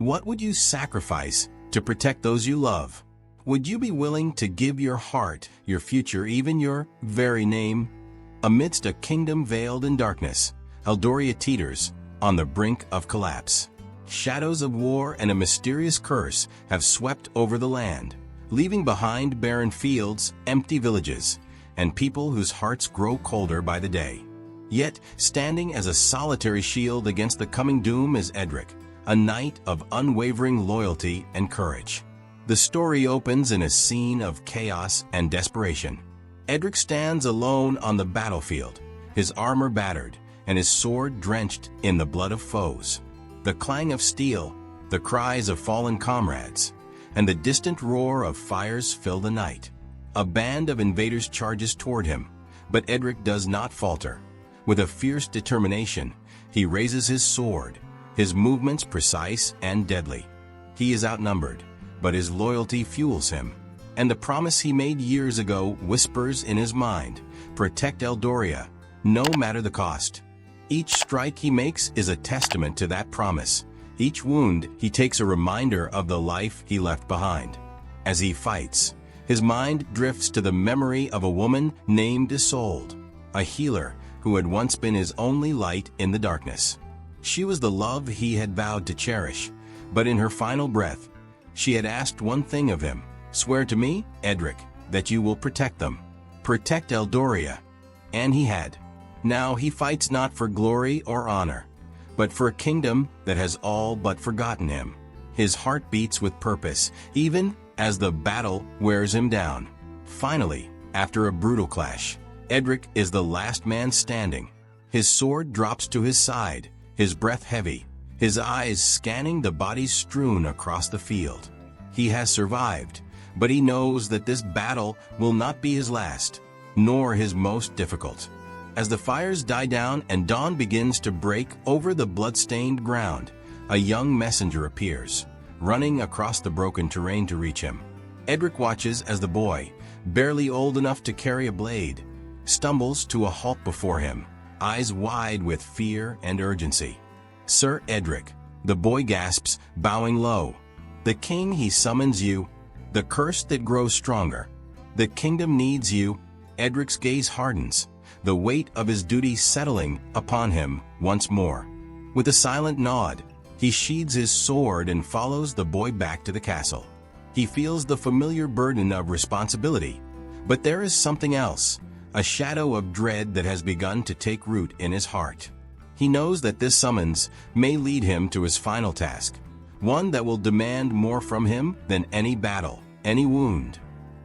What would you sacrifice to protect those you love? Would you be willing to give your heart, your future, even your very name? Amidst a kingdom veiled in darkness, Eldoria teeters on the brink of collapse. Shadows of war and a mysterious curse have swept over the land, leaving behind barren fields, empty villages, and people whose hearts grow colder by the day. Yet, standing as a solitary shield against the coming doom is Edric, a knight of unwavering loyalty and courage. The story opens in a scene of chaos and desperation. Edric stands alone on the battlefield, his armor battered and his sword drenched in the blood of foes. The clang of steel, the cries of fallen comrades, and the distant roar of fires fill the night. A band of invaders charges toward him, but Edric does not falter. With a fierce determination, he raises his sword, his movements precise and deadly. He is outnumbered, but his loyalty fuels him, and the promise he made years ago whispers in his mind, "Protect Eldoria, no matter the cost." Each strike he makes is a testament to that promise. Each wound he takes a reminder of the life he left behind. As he fights, his mind drifts to the memory of a woman named Isolde, a healer who had once been his only light in the darkness. She was the love he had vowed to cherish, but in her final breath, she had asked one thing of him: "Swear to me, Edric, that you will protect them. Protect Eldoria." And he had. Now he fights not for glory or honor, but for a kingdom that has all but forgotten him. His heart beats with purpose, even as the battle wears him down. Finally, after a brutal clash, Edric is the last man standing. His sword drops to his side, his breath heavy, his eyes scanning the bodies strewn across the field. He has survived, but he knows that this battle will not be his last, nor his most difficult. As the fires die down and dawn begins to break over the blood-stained ground, a young messenger appears, running across the broken terrain to reach him. Edric watches as the boy, barely old enough to carry a blade, stumbles to a halt before him, eyes wide with fear and urgency. "Sir Edric," the boy gasps, bowing low. "The king, he summons you. The curse that grows stronger. The kingdom needs you." Edric's gaze hardens, the weight of his duty settling upon him once more. With a silent nod, he sheathes his sword and follows the boy back to the castle. He feels the familiar burden of responsibility, but there is something else, a shadow of dread that has begun to take root in his heart. He knows that this summons may lead him to his final task, one that will demand more from him than any battle, any wound,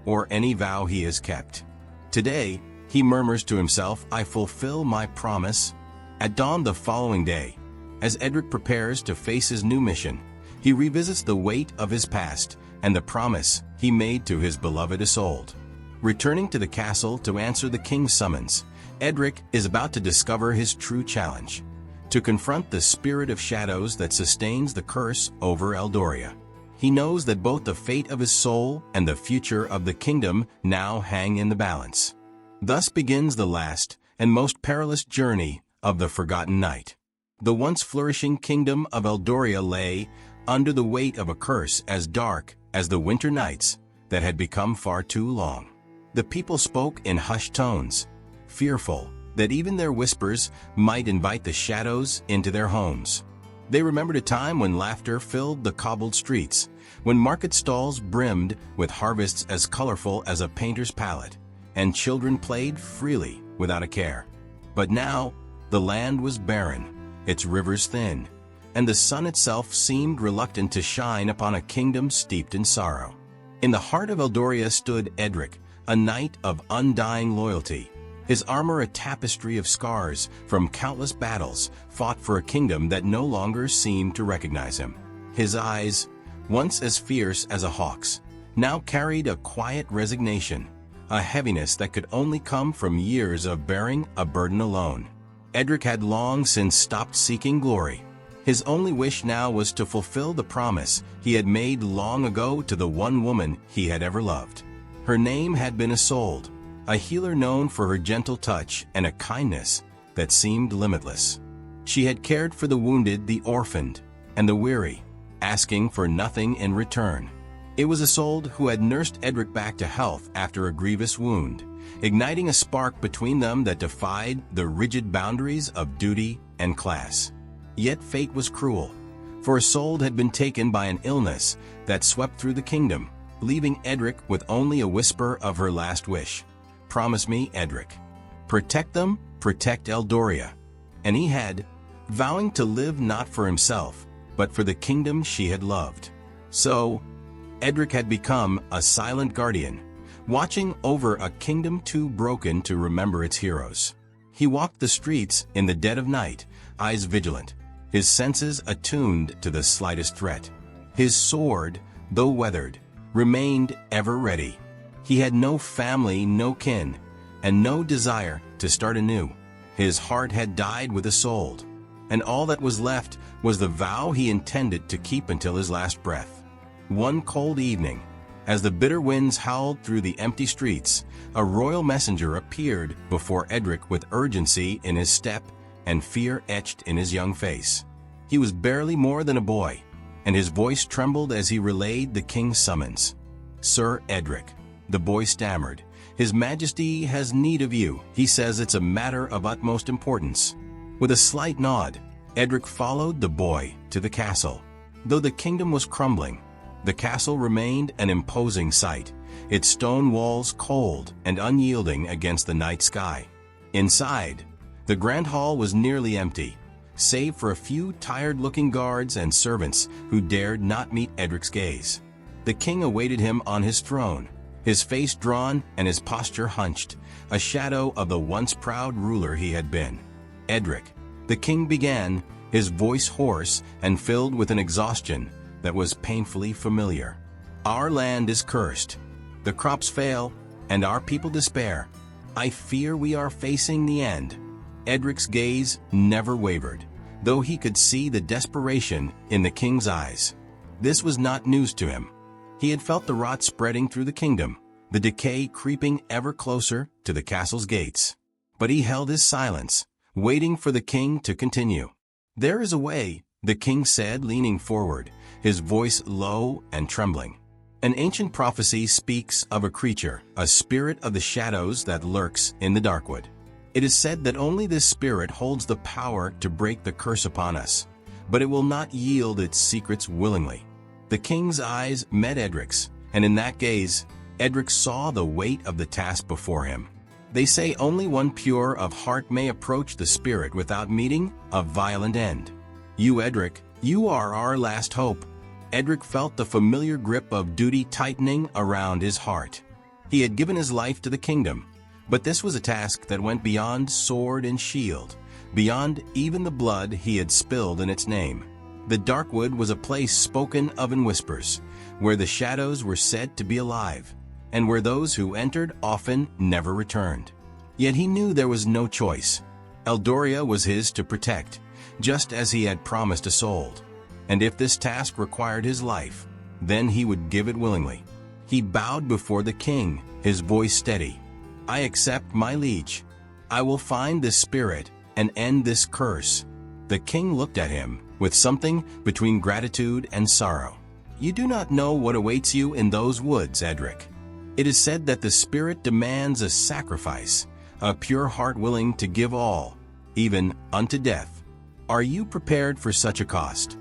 or any vow he has kept. Today, he murmurs to himself, "I fulfill my promise." At dawn the following day, as Edric prepares to face his new mission, he revisits the weight of his past and the promise he made to his beloved Isolde. Returning to the castle to answer the king's summons, Edric is about to discover his true challenge: to confront the spirit of shadows that sustains the curse over Eldoria. He knows that both the fate of his soul and the future of the kingdom now hang in the balance. Thus begins the last and most perilous journey of the Forgotten Knight. The once flourishing kingdom of Eldoria lay under the weight of a curse as dark as the winter nights that had become far too long. The people spoke in hushed tones, fearful that even their whispers might invite the shadows into their homes. They remembered a time when laughter filled the cobbled streets, when market stalls brimmed with harvests as colorful as a painter's palette, and children played freely without a care. But now, the land was barren, its rivers thin, and the sun itself seemed reluctant to shine upon a kingdom steeped in sorrow. In the heart of Eldoria stood Edric, a knight of undying loyalty, his armor a tapestry of scars from countless battles fought for a kingdom that no longer seemed to recognize him. His eyes, once as fierce as a hawk's, now carried a quiet resignation, a heaviness that could only come from years of bearing a burden alone. Edric had long since stopped seeking glory. His only wish now was to fulfill the promise he had made long ago to the one woman he had ever loved. Her name had been Isolde, a healer known for her gentle touch and a kindness that seemed limitless. She had cared for the wounded, the orphaned, and the weary, asking for nothing in return. It was Isolde who had nursed Edric back to health after a grievous wound, igniting a spark between them that defied the rigid boundaries of duty and class. Yet fate was cruel, for Isolde had been taken by an illness that swept through the kingdom, leaving Edric with only a whisper of her last wish. "Promise me, Edric. Protect them, protect Eldoria." And he had, vowing to live not for himself, but for the kingdom she had loved. So, Edric had become a silent guardian, watching over a kingdom too broken to remember its heroes. He walked the streets in the dead of night, eyes vigilant, his senses attuned to the slightest threat. His sword, though weathered, remained ever ready. He had no family, no kin, and no desire to start anew. His heart had died with Isolde, and all that was left was the vow he intended to keep until his last breath. One cold evening, as the bitter winds howled through the empty streets, a royal messenger appeared before Edric with urgency in his step and fear etched in his young face. He was barely more than a boy, and his voice trembled as he relayed the king's summons. "Sir Edric," the boy stammered, "His Majesty has need of you. He says it's a matter of utmost importance." With a slight nod, Edric followed the boy to the castle. Though the kingdom was crumbling, the castle remained an imposing sight, its stone walls cold and unyielding against the night sky. Inside, the grand hall was nearly empty, save for a few tired-looking guards and servants who dared not meet Edric's gaze. The king awaited him on his throne, his face drawn and his posture hunched, a shadow of the once proud ruler he had been. "Edric," the king began, his voice hoarse and filled with an exhaustion that was painfully familiar. "Our land is cursed. The crops fail, and our people despair. I fear we are facing the end." Edric's gaze never wavered, though he could see the desperation in the king's eyes. This was not news to him. He had felt the rot spreading through the kingdom, the decay creeping ever closer to the castle's gates. But he held his silence, waiting for the king to continue. "There is a way," the king said, leaning forward, his voice low and trembling. "An ancient prophecy speaks of a creature, a spirit of the shadows that lurks in the Darkwood. It is said that only this spirit holds the power to break the curse upon us, but it will not yield its secrets willingly." The king's eyes met Edric's, and in that gaze, Edric saw the weight of the task before him. They say only one pure of heart may approach the spirit without meeting a violent end. "You, Edric, you are our last hope." Edric felt the familiar grip of duty tightening around his heart. He had given his life to the kingdom, but this was a task that went beyond sword and shield, beyond even the blood he had spilled in its name. The Darkwood was a place spoken of in whispers, where the shadows were said to be alive, and where those who entered often never returned. Yet he knew there was no choice. Eldoria was his to protect, just as he had promised Isolde. And if this task required his life, then he would give it willingly. He bowed before the king, his voice steady. "I accept, my liege. I will find this spirit and end this curse." The king looked at him with something between gratitude and sorrow. "You do not know what awaits you in those woods, Edric. It is said that the spirit demands a sacrifice, a pure heart willing to give all, even unto death. Are you prepared for such a cost?"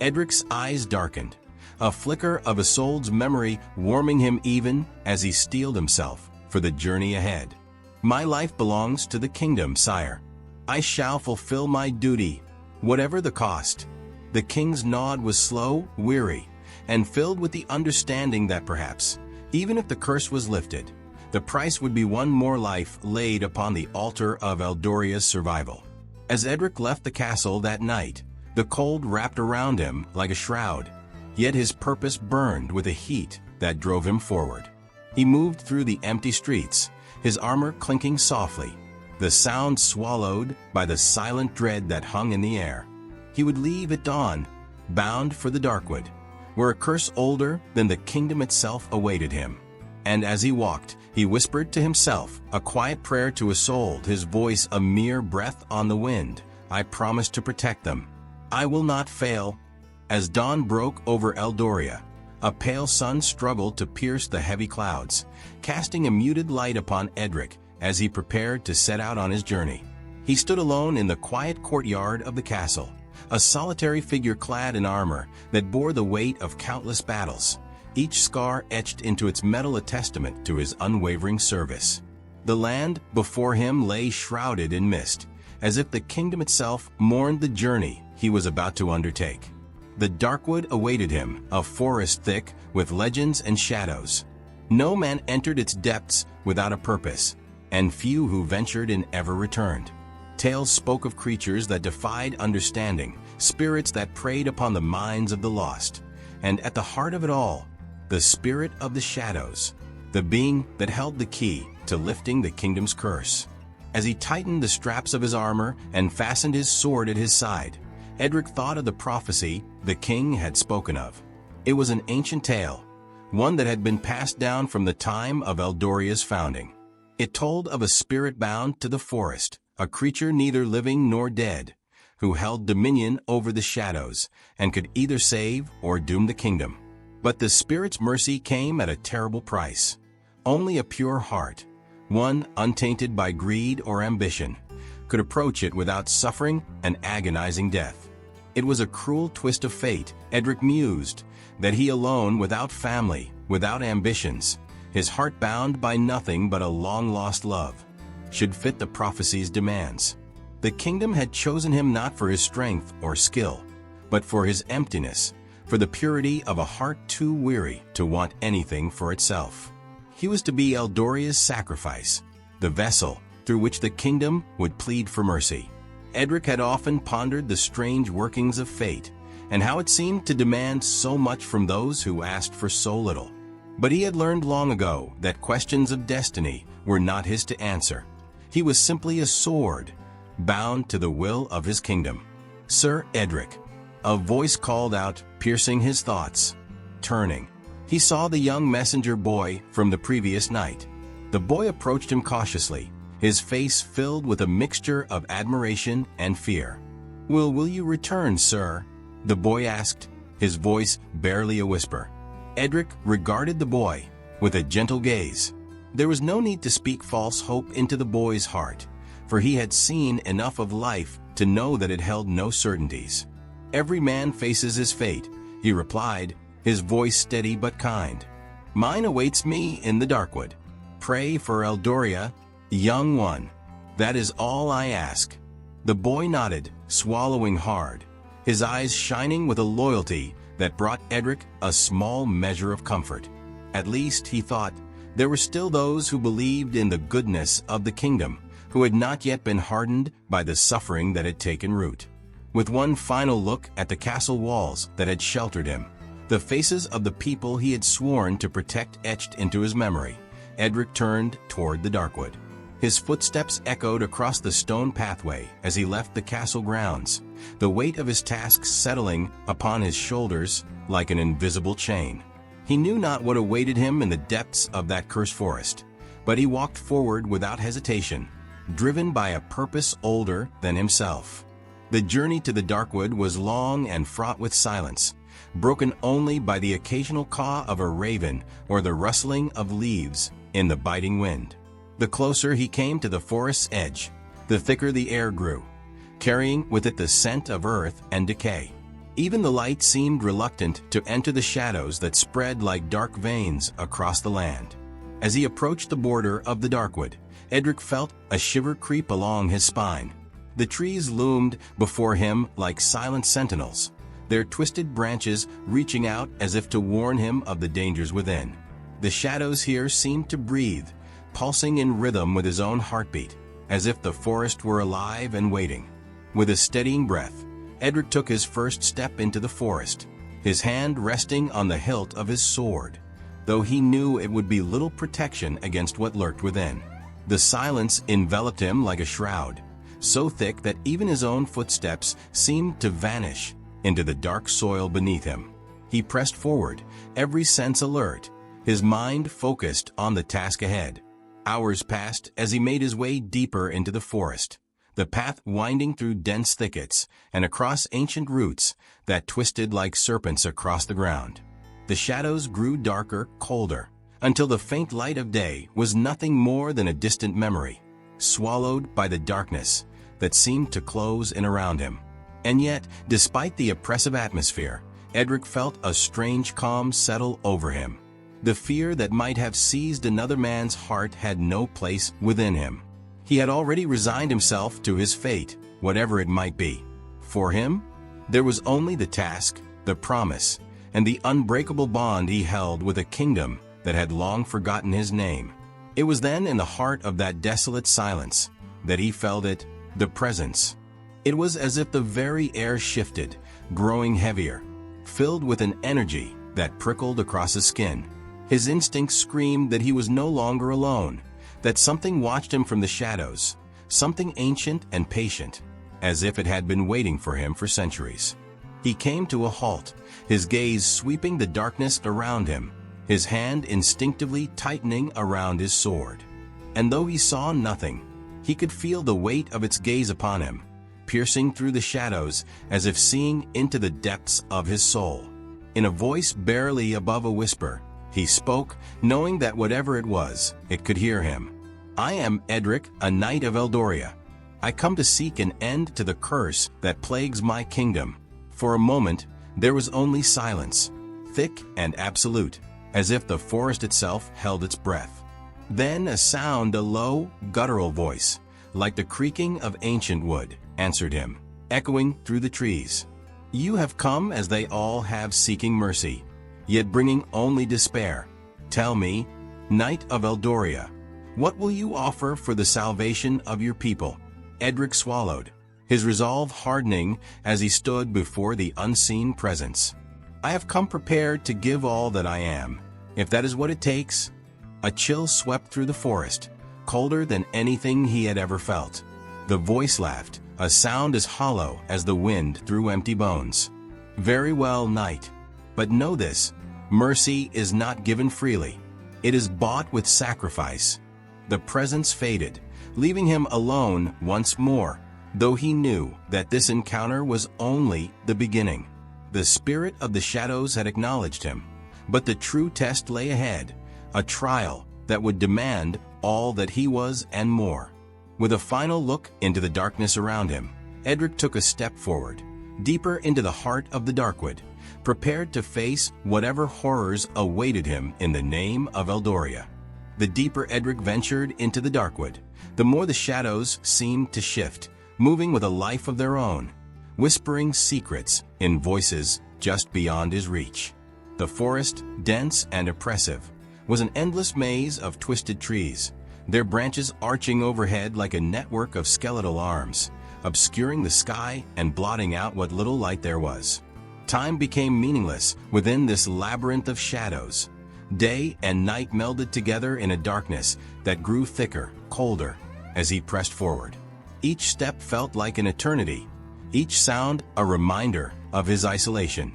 Edric's eyes darkened, a flicker of Isolde's memory warming him even as he steeled himself for the journey ahead. "My life belongs to the kingdom, sire. I shall fulfill my duty, whatever the cost." The king's nod was slow, weary, and filled with the understanding that perhaps, even if the curse was lifted, the price would be one more life laid upon the altar of Eldoria's survival. As Edric left the castle that night, the cold wrapped around him like a shroud, yet his purpose burned with a heat that drove him forward. He moved through the empty streets, his armor clinking softly, the sound swallowed by the silent dread that hung in the air. He would leave at dawn, bound for the Darkwood, where a curse older than the kingdom itself awaited him. And as he walked, he whispered to himself, a quiet prayer to Isolde, his voice a mere breath on the wind. "I promise to protect them. I will not fail." As dawn broke over Eldoria, a pale sun struggled to pierce the heavy clouds, casting a muted light upon Edric as he prepared to set out on his journey. He stood alone in the quiet courtyard of the castle, a solitary figure clad in armor that bore the weight of countless battles, each scar etched into its metal a testament to his unwavering service. The land before him lay shrouded in mist, as if the kingdom itself mourned the journey he was about to undertake. The Darkwood awaited him, a forest thick with legends and shadows. No man entered its depths without a purpose, and few who ventured in ever returned. Tales spoke of creatures that defied understanding, spirits that preyed upon the minds of the lost, and at the heart of it all, the spirit of the shadows, the being that held the key to lifting the kingdom's curse. As he tightened the straps of his armor and fastened his sword at his side, Edric thought of the prophecy the king had spoken of. It was an ancient tale, one that had been passed down from the time of Eldoria's founding. It told of a spirit bound to the forest, a creature neither living nor dead, who held dominion over the shadows and could either save or doom the kingdom. But the spirit's mercy came at a terrible price. Only a pure heart, one untainted by greed or ambition, could approach it without suffering an agonizing death. It was a cruel twist of fate, Edric mused, that he alone, without family, without ambitions, his heart bound by nothing but a long-lost love, should fit the prophecy's demands. The kingdom had chosen him not for his strength or skill, but for his emptiness, for the purity of a heart too weary to want anything for itself. He was to be Eldoria's sacrifice, the vessel through which the kingdom would plead for mercy. Edric had often pondered the strange workings of fate and how it seemed to demand so much from those who asked for so little. But he had learned long ago that questions of destiny were not his to answer. He was simply a sword, bound to the will of his kingdom. "Sir Edric," a voice called out, piercing his thoughts. Turning, he saw the young messenger boy from the previous night. The boy approached him cautiously, his face filled with a mixture of admiration and fear. Will you return, sir?" the boy asked, his voice barely a whisper. Edric regarded the boy with a gentle gaze. There was no need to speak false hope into the boy's heart, for he had seen enough of life to know that it held no certainties. "Every man faces his fate," he replied, his voice steady but kind. "Mine awaits me in the Darkwood. Pray for Eldoria, young one. That is all I ask." The boy nodded, swallowing hard, his eyes shining with a loyalty that brought Edric a small measure of comfort. At least, he thought, there were still those who believed in the goodness of the kingdom, who had not yet been hardened by the suffering that had taken root. With one final look at the castle walls that had sheltered him, the faces of the people he had sworn to protect etched into his memory, Edric turned toward the Darkwood. His footsteps echoed across the stone pathway as he left the castle grounds, the weight of his task settling upon his shoulders like an invisible chain. He knew not what awaited him in the depths of that cursed forest, but he walked forward without hesitation, driven by a purpose older than himself. The journey to the Darkwood was long and fraught with silence, broken only by the occasional caw of a raven or the rustling of leaves in the biting wind. The closer he came to the forest's edge, the thicker the air grew, carrying with it the scent of earth and decay. Even the light seemed reluctant to enter the shadows that spread like dark veins across the land. As he approached the border of the Darkwood, Edric felt a shiver creep along his spine. The trees loomed before him like silent sentinels, their twisted branches reaching out as if to warn him of the dangers within. The shadows here seemed to breathe, pulsing in rhythm with his own heartbeat, as if the forest were alive and waiting. With a steadying breath, Edric took his first step into the forest, his hand resting on the hilt of his sword, though he knew it would be little protection against what lurked within. The silence enveloped him like a shroud, so thick that even his own footsteps seemed to vanish into the dark soil beneath him. He pressed forward, every sense alert, his mind focused on the task ahead. Hours passed as he made his way deeper into the forest, the path winding through dense thickets and across ancient roots that twisted like serpents across the ground. The shadows grew darker, colder, until the faint light of day was nothing more than a distant memory, swallowed by the darkness that seemed to close in around him. And yet, despite the oppressive atmosphere, Edric felt a strange calm settle over him. The fear that might have seized another man's heart had no place within him. He had already resigned himself to his fate, whatever it might be. For him, there was only the task, the promise, and the unbreakable bond he held with a kingdom that had long forgotten his name. It was then in the heart of that desolate silence that he felt it, the presence. It was as if the very air shifted, growing heavier, filled with an energy that prickled across his skin. His instincts screamed that he was no longer alone, that something watched him from the shadows, something ancient and patient, as if it had been waiting for him for centuries. He came to a halt, his gaze sweeping the darkness around him, his hand instinctively tightening around his sword. And though he saw nothing, he could feel the weight of its gaze upon him, piercing through the shadows as if seeing into the depths of his soul. In a voice barely above a whisper, he spoke, knowing that whatever it was, it could hear him. "I am Edric, a knight of Eldoria. I come to seek an end to the curse that plagues my kingdom." For a moment, there was only silence, thick and absolute, as if the forest itself held its breath. Then a sound, a low, guttural voice, like the creaking of ancient wood, answered him, echoing through the trees. "You have come as they all have, seeking mercy, yet bringing only despair. Tell me, Knight of Eldoria, what will you offer for the salvation of your people?" Edric swallowed, his resolve hardening as he stood before the unseen presence. "I have come prepared to give all that I am, if that is what it takes." A chill swept through the forest, colder than anything he had ever felt. The voice laughed, a sound as hollow as the wind through empty bones. "Very well, knight. But know this, mercy is not given freely. It is bought with sacrifice." The presence faded, leaving him alone once more, though he knew that this encounter was only the beginning. The spirit of the shadows had acknowledged him, but the true test lay ahead, a trial that would demand all that he was and more. With a final look into the darkness around him, Edric took a step forward, deeper into the heart of the Darkwood, prepared to face whatever horrors awaited him in the name of Eldoria. The deeper Edric ventured into the Darkwood, the more the shadows seemed to shift, moving with a life of their own, whispering secrets in voices just beyond his reach. The forest, dense and oppressive, was an endless maze of twisted trees, their branches arching overhead like a network of skeletal arms, obscuring the sky and blotting out what little light there was. Time became meaningless within this labyrinth of shadows. Day and night melded together in a darkness that grew thicker, colder, as he pressed forward. Each step felt like an eternity, each sound a reminder of his isolation.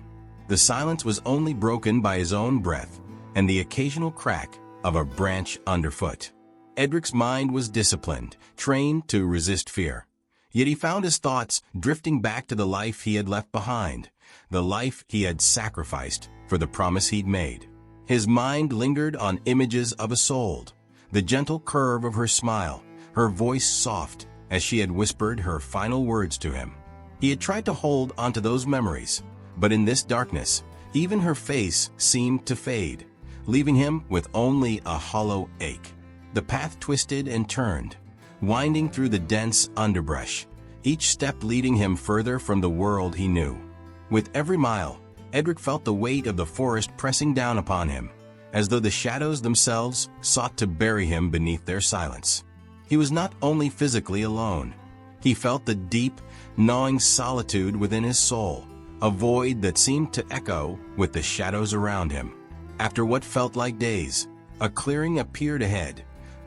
The silence was only broken by his own breath and the occasional crack of a branch underfoot. Edric's mind was disciplined, trained to resist fear. Yet he found his thoughts drifting back to the life he had left behind, the life he had sacrificed for the promise he'd made. His mind lingered on images of Isolde, the gentle curve of her smile, her voice soft as she had whispered her final words to him. He had tried to hold onto those memories, but in this darkness, even her face seemed to fade, leaving him with only a hollow ache. The path twisted and turned, winding through the dense underbrush, each step leading him further from the world he knew. With every mile, Edric felt the weight of the forest pressing down upon him, as though the shadows themselves sought to bury him beneath their silence. He was not only physically alone. He felt the deep, gnawing solitude within his soul, a void that seemed to echo with the shadows around him. After what felt like days, a clearing appeared ahead,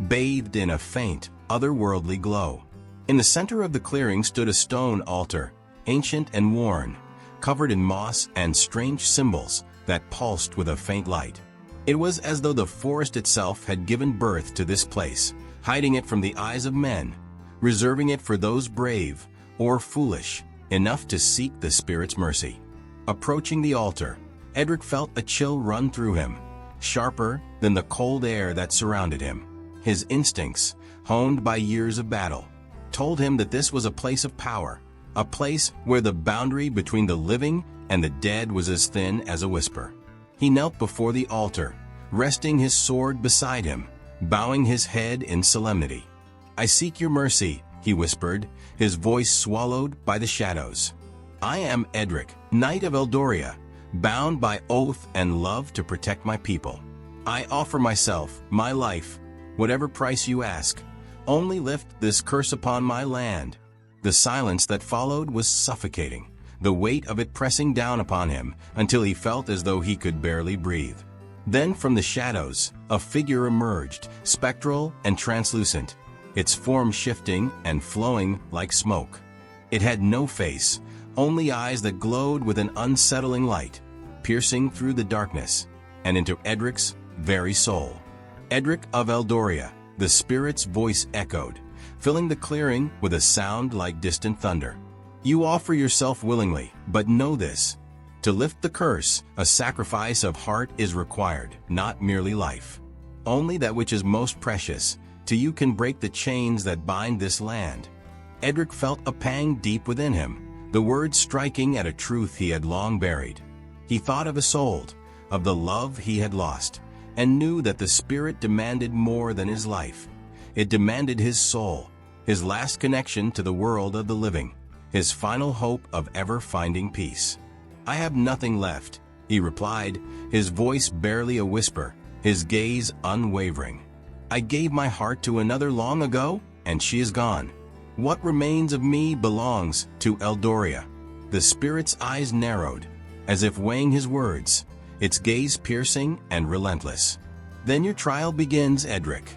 bathed in a faint, otherworldly glow. In the center of the clearing stood a stone altar, ancient and worn, covered in moss and strange symbols that pulsed with a faint light. It was as though the forest itself had given birth to this place, hiding it from the eyes of men, reserving it for those brave, or foolish, enough to seek the Spirit's mercy. Approaching the altar, Edric felt a chill run through him, sharper than the cold air that surrounded him. His instincts, honed by years of battle, told him that this was a place of power, a place where the boundary between the living and the dead was as thin as a whisper. He knelt before the altar, resting his sword beside him, bowing his head in solemnity. "I seek your mercy," he whispered, his voice swallowed by the shadows. "I am Edric, Knight of Eldoria, bound by oath and love to protect my people. I offer myself, my life, whatever price you ask. Only lift this curse upon my land." The silence that followed was suffocating, the weight of it pressing down upon him until he felt as though he could barely breathe. Then from the shadows, a figure emerged, spectral and translucent, its form shifting and flowing like smoke. It had no face, only eyes that glowed with an unsettling light, piercing through the darkness and into Edric's very soul. "Edric of Eldoria," the Spirit's voice echoed, filling the clearing with a sound like distant thunder. "You offer yourself willingly, but know this. To lift the curse, a sacrifice of heart is required, not merely life. Only that which is most precious to you can break the chains that bind this land." Edric felt a pang deep within him, the words striking at a truth he had long buried. He thought of Isolde, of the love he had lost, and knew that the Spirit demanded more than his life. It demanded his soul, his last connection to the world of the living, his final hope of ever finding peace. "I have nothing left," he replied, his voice barely a whisper, his gaze unwavering. "I gave my heart to another long ago, and she is gone. What remains of me belongs to Eldoria." The Spirit's eyes narrowed, as if weighing his words, its gaze piercing and relentless. "Then your trial begins, Edric.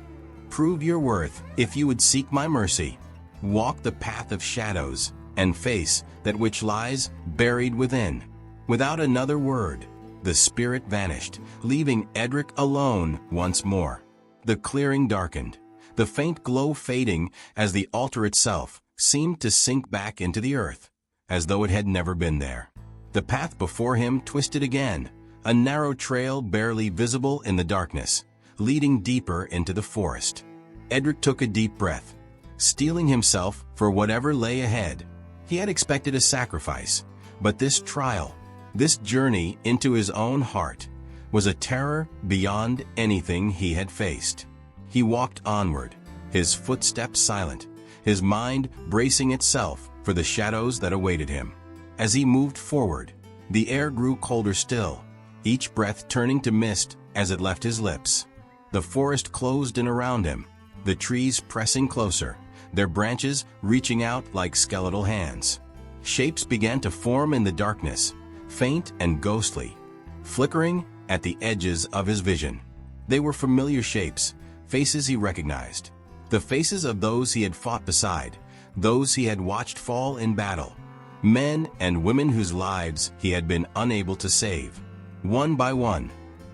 Prove your worth if you would seek my mercy. Walk the path of shadows and face that which lies buried within." Without another word, the Spirit vanished, leaving Edric alone once more. The clearing darkened, the faint glow fading as the altar itself seemed to sink back into the earth, as though it had never been there. The path before him twisted again, a narrow trail barely visible in the darkness, leading deeper into the forest. Edric took a deep breath, steeling himself for whatever lay ahead. He had expected a sacrifice, but this trial, this journey into his own heart, was a terror beyond anything he had faced. He walked onward, his footsteps silent, his mind bracing itself for the shadows that awaited him. As he moved forward, the air grew colder still, each breath turning to mist as it left his lips. The forest closed in around him, the trees pressing closer, their branches reaching out like skeletal hands. Shapes began to form in the darkness, faint and ghostly, flickering at the edges of his vision. They were familiar shapes, faces he recognized, the faces of those he had fought beside, those he had watched fall in battle, men and women whose lives he had been unable to save. One by one,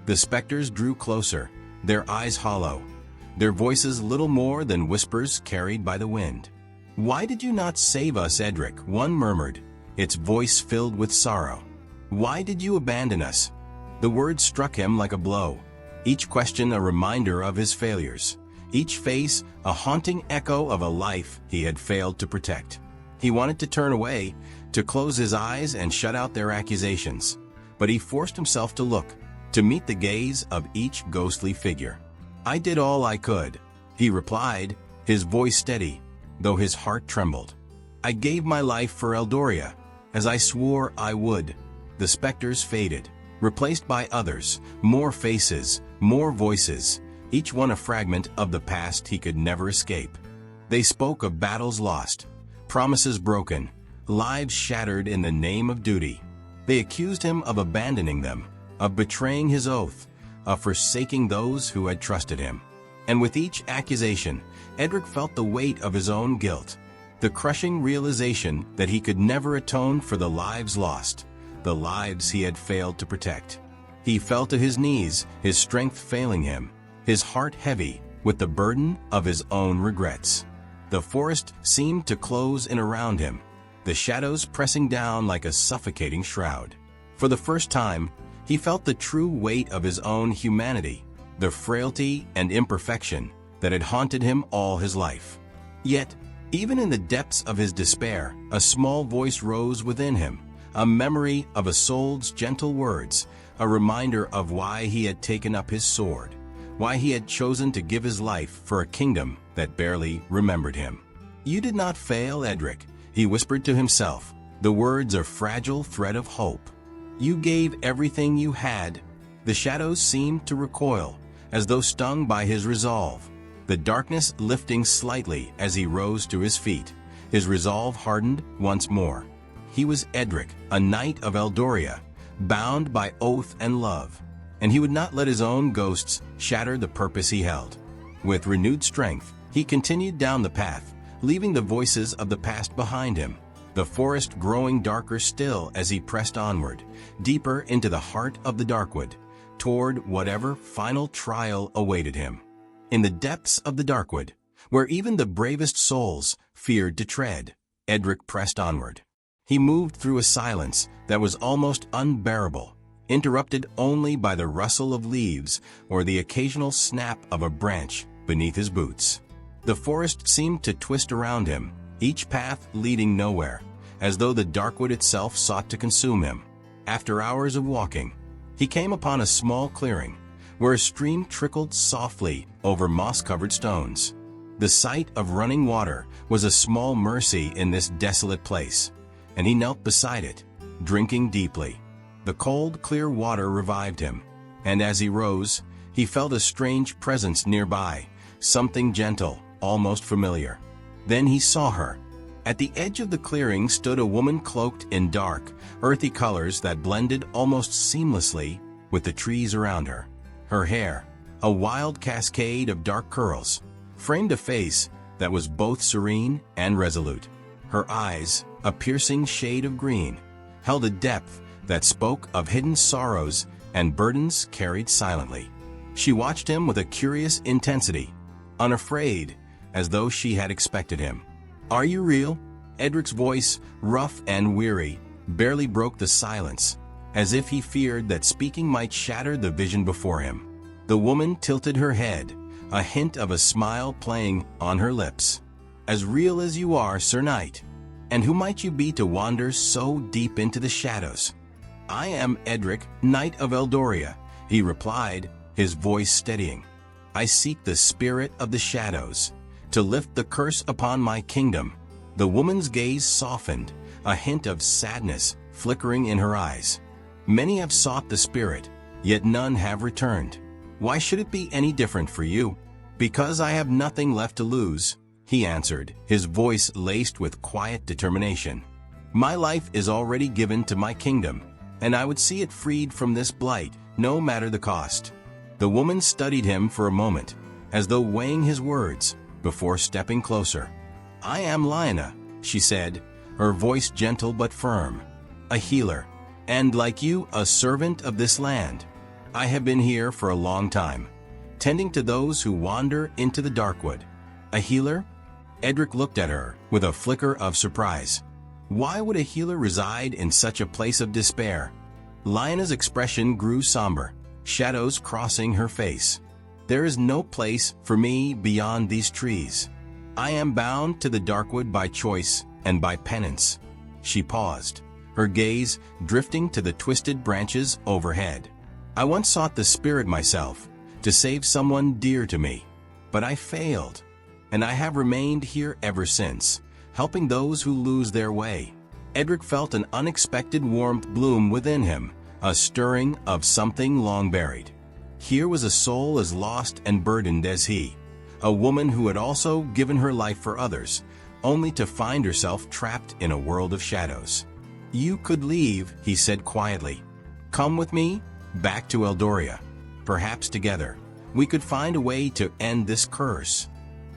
the specters drew closer, their eyes hollow, their voices little more than whispers carried by the wind. "Why did you not save us, Edric?" one murmured, its voice filled with sorrow. "Why did you abandon us?" The words struck him like a blow, each question a reminder of his failures, each face a haunting echo of a life he had failed to protect. He wanted to turn away, to close his eyes and shut out their accusations, but he forced himself to look, to meet the gaze of each ghostly figure. "I did all I could," he replied, his voice steady, though his heart trembled. "I gave my life for Eldoria, as I swore I would." The specters faded, replaced by others, more faces, more voices, each one a fragment of the past he could never escape. They spoke of battles lost, promises broken, lives shattered in the name of duty. They accused him of abandoning them, of betraying his oath, of forsaking those who had trusted him. And with each accusation, Edric felt the weight of his own guilt, the crushing realization that he could never atone for the lives lost, the lives he had failed to protect. He fell to his knees, his strength failing him, his heart heavy with the burden of his own regrets. The forest seemed to close in around him, the shadows pressing down like a suffocating shroud. For the first time, he felt the true weight of his own humanity, the frailty and imperfection that had haunted him all his life. Yet, even in the depths of his despair, a small voice rose within him, a memory of Isolde's gentle words, a reminder of why he had taken up his sword, why he had chosen to give his life for a kingdom that barely remembered him. "You did not fail, Edric," he whispered to himself, the words a fragile thread of hope. "You gave everything you had." The shadows seemed to recoil, as though stung by his resolve, the darkness lifting slightly as he rose to his feet. His resolve hardened once more. He was Edric, a knight of Eldoria, bound by oath and love, and he would not let his own ghosts shatter the purpose he held. With renewed strength, he continued down the path, leaving the voices of the past behind him, the forest growing darker still as he pressed onward, deeper into the heart of the Darkwood, toward whatever final trial awaited him. In the depths of the Darkwood, where even the bravest souls feared to tread, Edric pressed onward. He moved through a silence that was almost unbearable, interrupted only by the rustle of leaves or the occasional snap of a branch beneath his boots. The forest seemed to twist around him, each path leading nowhere, as though the Darkwood itself sought to consume him. After hours of walking, he came upon a small clearing, where a stream trickled softly over moss-covered stones. The sight of running water was a small mercy in this desolate place, and he knelt beside it, drinking deeply. The cold, clear water revived him, and as he rose, he felt a strange presence nearby, something gentle, almost familiar. Then he saw her. At the edge of the clearing stood a woman cloaked in dark, earthy colors that blended almost seamlessly with the trees around her. Her hair, a wild cascade of dark curls, framed a face that was both serene and resolute. Her eyes, a piercing shade of green, held a depth that spoke of hidden sorrows and burdens carried silently. She watched him with a curious intensity, unafraid, as though she had expected him. "Are you real?" Edric's voice, rough and weary, barely broke the silence, as if he feared that speaking might shatter the vision before him. The woman tilted her head, a hint of a smile playing on her lips. "As real as you are, Sir Knight. And who might you be to wander so deep into the shadows?" "I am Edric, Knight of Eldoria," he replied, his voice steadying. "I seek the spirit of the shadows, to lift the curse upon my kingdom." The woman's gaze softened, a hint of sadness flickering in her eyes. "Many have sought the spirit, yet none have returned. Why should it be any different for you?" "Because I have nothing left to lose," he answered, his voice laced with quiet determination. "My life is already given to my kingdom, and I would see it freed from this blight, no matter the cost." The woman studied him for a moment, as though weighing his words, before stepping closer. "I am Lyanna," she said, her voice gentle but firm. "A healer, and like you, a servant of this land. I have been here for a long time, tending to those who wander into the Darkwood." "A healer?" Edric looked at her with a flicker of surprise. Why would a healer reside in such a place of despair? Lyanna's expression grew somber, shadows crossing her face. "There is no place for me beyond these trees. I am bound to the Darkwood by choice and by penance." She paused, her gaze drifting to the twisted branches overhead. "I once sought the spirit myself, to save someone dear to me, but I failed, and I have remained here ever since, helping those who lose their way." Edric felt an unexpected warmth bloom within him, a stirring of something long buried. Here was a soul as lost and burdened as he, a woman who had also given her life for others, only to find herself trapped in a world of shadows. "You could leave," he said quietly. "Come with me, back to Eldoria. Perhaps together, we could find a way to end this curse."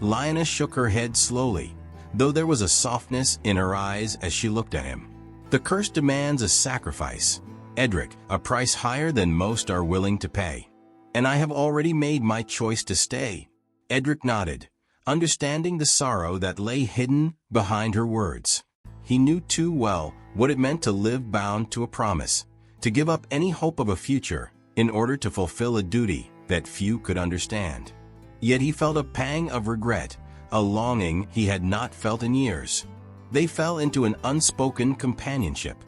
Lyanna shook her head slowly, though there was a softness in her eyes as she looked at him. "The curse demands a sacrifice, Edric, a price higher than most are willing to pay. And I have already made my choice to stay." Edric nodded, understanding the sorrow that lay hidden behind her words. He knew too well what it meant to live bound to a promise, to give up any hope of a future in order to fulfill a duty that few could understand. Yet he felt a pang of regret, a longing he had not felt in years. They fell into an unspoken companionship,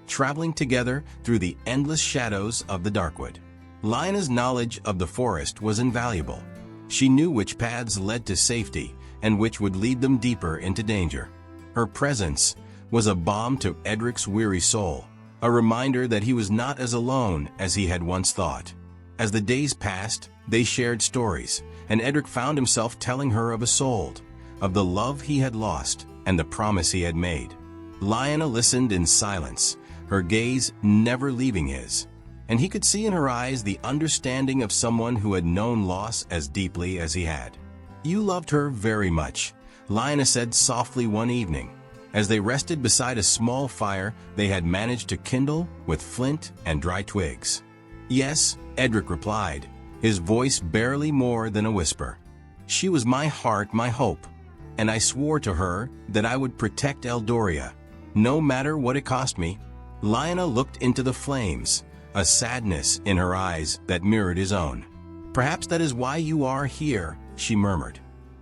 traveling together through the endless shadows of the Darkwood. Lyanna's knowledge of the forest was invaluable. She knew which paths led to safety and which would lead them deeper into danger. Her presence was a balm to Edric's weary soul, a reminder that he was not as alone as he had once thought. As the days passed, they shared stories, and Edric found himself telling her of Isolde, of the love he had lost and the promise he had made. Lyanna listened in silence, her gaze never leaving his, and he could see in her eyes the understanding of someone who had known loss as deeply as he had. "You loved her very much," Lyanna said softly one evening, as they rested beside a small fire they had managed to kindle with flint and dry twigs. "Yes," Edric replied, his voice barely more than a whisper. "She was my heart, my hope, and I swore to her that I would protect Eldoria, no matter what it cost me." Lyanna looked into the flames, a sadness in her eyes that mirrored his own. "Perhaps that is why you are here," she murmured.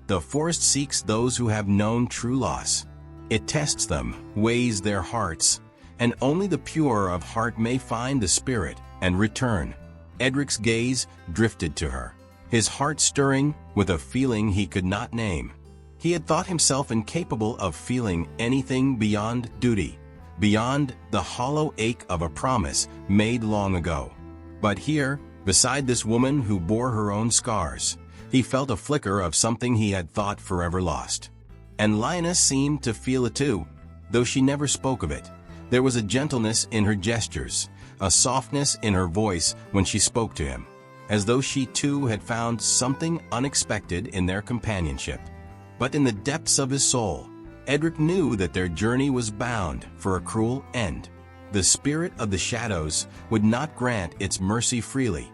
"The forest seeks those who have known true loss. It tests them, weighs their hearts, and only the pure of heart may find the spirit and return." Edric's gaze drifted to her, his heart stirring with a feeling he could not name. He had thought himself incapable of feeling anything beyond duty, beyond the hollow ache of a promise made long ago. But here, beside this woman who bore her own scars, he felt a flicker of something he had thought forever lost. And Lyanna seemed to feel it too, though she never spoke of it. There was a gentleness in her gestures, a softness in her voice when she spoke to him, as though she too had found something unexpected in their companionship. But in the depths of his soul, Edric knew that their journey was bound for a cruel end. The spirit of the shadows would not grant its mercy freely,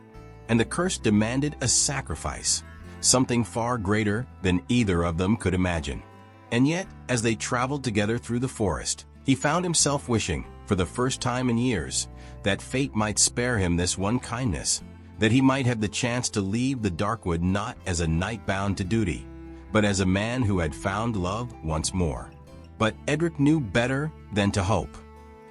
and the curse demanded a sacrifice, something far greater than either of them could imagine. And yet, as they traveled together through the forest, he found himself wishing, for the first time in years, that fate might spare him this one kindness, that he might have the chance to leave the Darkwood not as a knight bound to duty, but as a man who had found love once more. But Edric knew better than to hope.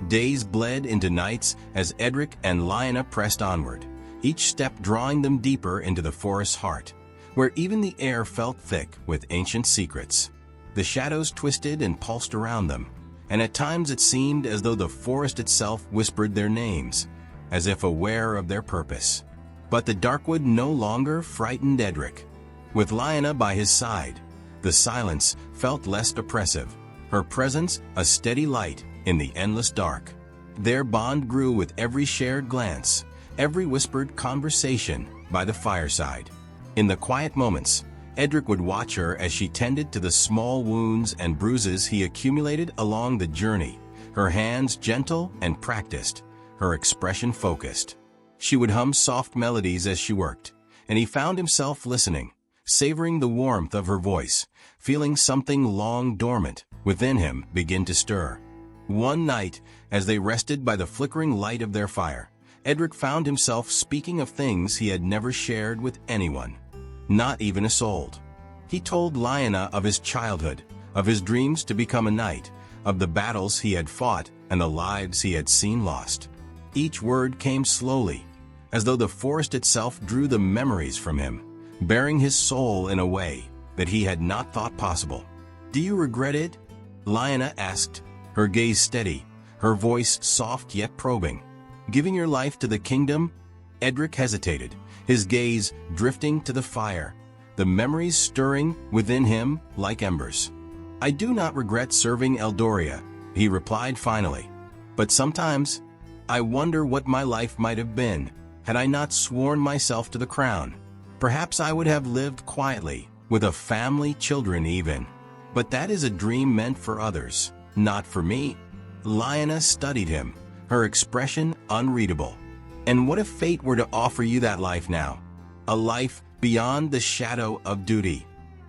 Days bled into nights as Edric and Lyanna pressed onward, each step drawing them deeper into the forest's heart, where even the air felt thick with ancient secrets. The shadows twisted and pulsed around them, and at times it seemed as though the forest itself whispered their names, as if aware of their purpose. But the Darkwood no longer frightened Edric. With Lyanna by his side, the silence felt less oppressive, her presence a steady light in the endless dark. Their bond grew with every shared glance, every whispered conversation by the fireside. In the quiet moments, Edric would watch her as she tended to the small wounds and bruises he accumulated along the journey, her hands gentle and practiced, her expression focused. She would hum soft melodies as she worked, and he found himself listening, savoring the warmth of her voice, feeling something long dormant within him begin to stir. One night, as they rested by the flickering light of their fire, Edric found himself speaking of things he had never shared with anyone, not even Isolde. He told Lyanna of his childhood, of his dreams to become a knight, of the battles he had fought and the lives he had seen lost. Each word came slowly, as though the forest itself drew the memories from him, bearing his soul in a way that he had not thought possible. "Do you regret it?" Lyanna asked, her gaze steady, her voice soft yet probing. "Giving your life to the kingdom?" Edric hesitated, his gaze drifting to the fire, the memories stirring within him like embers. "I do not regret serving Eldoria," he replied finally. "But sometimes, I wonder what my life might have been had I not sworn myself to the crown. Perhaps I would have lived quietly, with a family, children even. But that is a dream meant for others, not for me." Lyanna studied him, her expression unreadable. "And what if fate were to offer you that life now? A life beyond the shadow of duty?"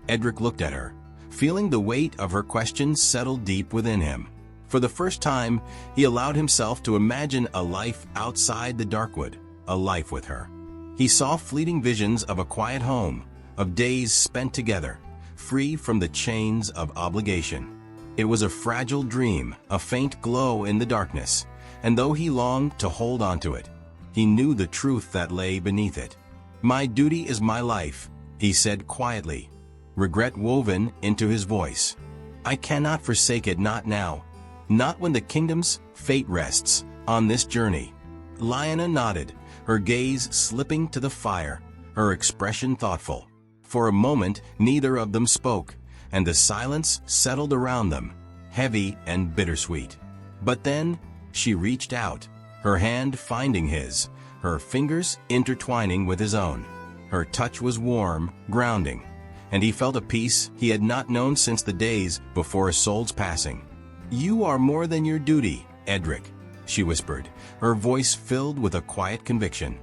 Edric looked at her, feeling the weight of her questions settle deep within him. For the first time, he allowed himself to imagine a life outside the Darkwood, a life with her. He saw fleeting visions of a quiet home, of days spent together, free from the chains of obligation. It was a fragile dream, a faint glow in the darkness, and though he longed to hold on to it, he knew the truth that lay beneath it. "My duty is my life," he said quietly, regret woven into his voice. "I cannot forsake it, not now, not when the kingdom's fate rests on this journey." Lyanna nodded, her gaze slipping to the fire, her expression thoughtful. For a moment, neither of them spoke, and the silence settled around them, heavy and bittersweet. But then, she reached out, her hand finding his, her fingers intertwining with his own. Her touch was warm, grounding, and he felt a peace he had not known since the days before Isolde's passing. "You are more than your duty, Edric," she whispered, her voice filled with a quiet conviction.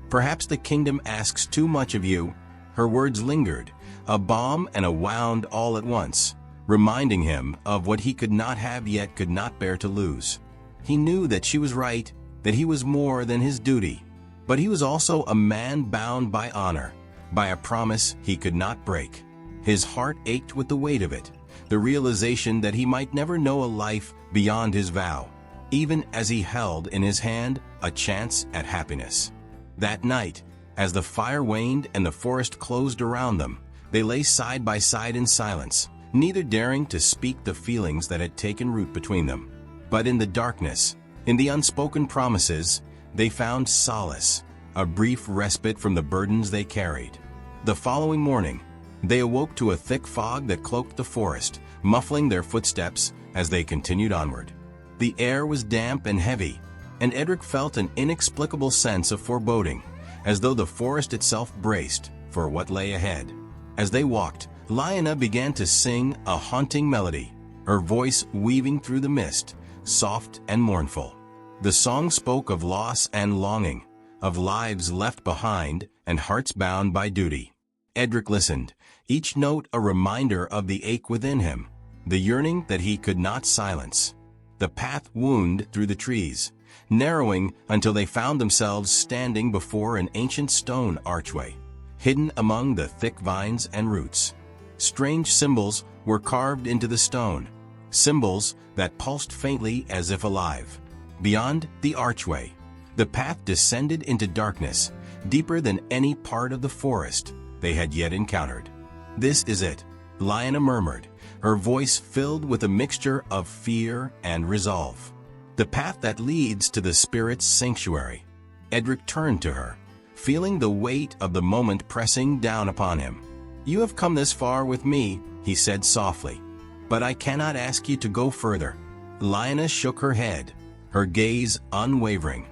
"Perhaps the kingdom asks too much of you." Her words lingered, a balm and a wound all at once, reminding him of what he could not have yet could not bear to lose. He knew that she was right, that he was more than his duty, but he was also a man bound by honor, by a promise he could not break. His heart ached with the weight of it, the realization that he might never know a life beyond his vow, even as he held in his hand a chance at happiness. That night, as the fire waned and the forest closed around them, they lay side by side in silence, neither daring to speak the feelings that had taken root between them. But in the darkness, in the unspoken promises, they found solace, a brief respite from the burdens they carried. The following morning, they awoke to a thick fog that cloaked the forest, muffling their footsteps as they continued onward. The air was damp and heavy, and Edric felt an inexplicable sense of foreboding, as though the forest itself braced for what lay ahead. As they walked, Lyanna began to sing a haunting melody, her voice weaving through the mist, soft and mournful. The song spoke of loss and longing, of lives left behind and hearts bound by duty. Edric listened, each note a reminder of the ache within him, the yearning that he could not silence. The path wound through the trees, narrowing until they found themselves standing before an ancient stone archway, hidden among the thick vines and roots. Strange symbols were carved into the stone, symbols that pulsed faintly as if alive. Beyond the archway, the path descended into darkness, deeper than any part of the forest they had yet encountered. "This is it," Lyanna murmured, her voice filled with a mixture of fear and resolve. "The path that leads to the spirit's sanctuary." Edric turned to her, feeling the weight of the moment pressing down upon him. "You have come this far with me," he said softly, "but I cannot ask you to go further." Lyanna shook her head, her gaze unwavering.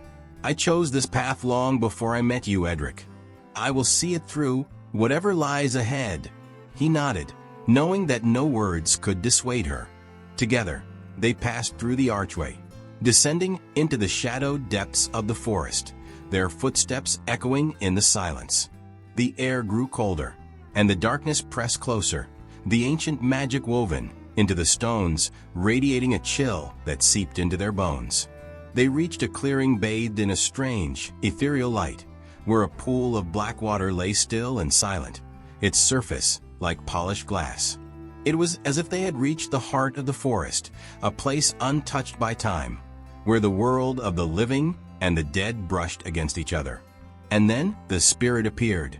"I chose this path long before I met you, Edric. I will see it through, whatever lies ahead." He nodded, knowing that no words could dissuade her. Together, they passed through the archway, descending into the shadowed depths of the forest, their footsteps echoing in the silence. The air grew colder, and the darkness pressed closer, the ancient magic woven into the stones, radiating a chill that seeped into their bones. They reached a clearing bathed in a strange, ethereal light, where a pool of black water lay still and silent, its surface like polished glass. It was as if they had reached the heart of the forest, a place untouched by time, where the world of the living and the dead brushed against each other. And then the spirit appeared.